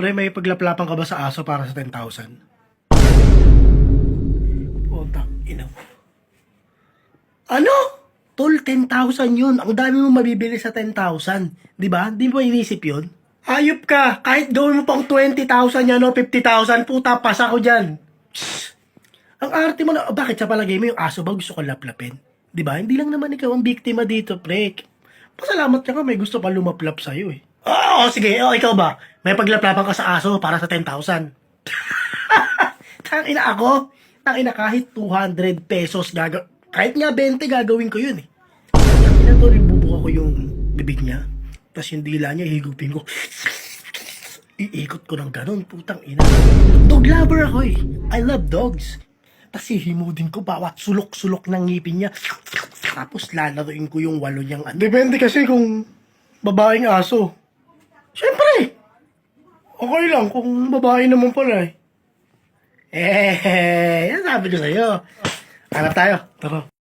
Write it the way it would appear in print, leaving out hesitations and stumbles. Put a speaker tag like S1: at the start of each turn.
S1: Pre, may paglaplapan ka ba sa aso para sa 10,000? Puta, ina mo. Ano? Tol, 10,000 yun. Ang dami mo mabibili sa 10,000. Di ba? Di mo inisip yun? Ayop ka. Kahit gawin mo pang 20,000 yan o 50,000, puta, pasa ko dyan. Psst. Ang arte mo na, bakit sa palagay mo yung aso ba gusto ko laplapin? Di ba? Hindi lang naman ikaw ang biktima dito, pre. Pasalamat ka nga may gusto pa lumaplap sa'yo eh. Oo, sige. O, ikaw ba? May paglaplapan ka sa aso para sa 10,000. Tangina ako. Tangina kahit 200 pesos kahit nga 20 gagawin ko yun eh. Tangina to, ibubuka ko yung bibig niya. Tapos yung dila niya, higupin ko. Iikot ko ng ganun, putang ina. Dog lover ako eh. I love dogs. Tapos hihimudin ko bawat sulok-sulok ng ngipin niya. Tapos lalaroin ko yung walo niyang ano. Depende kasi kung babaeng aso. Siyempre, okay lang kung babae naman pala eh. Yan sabi ko sa'yo. Hanap tayo. Tara.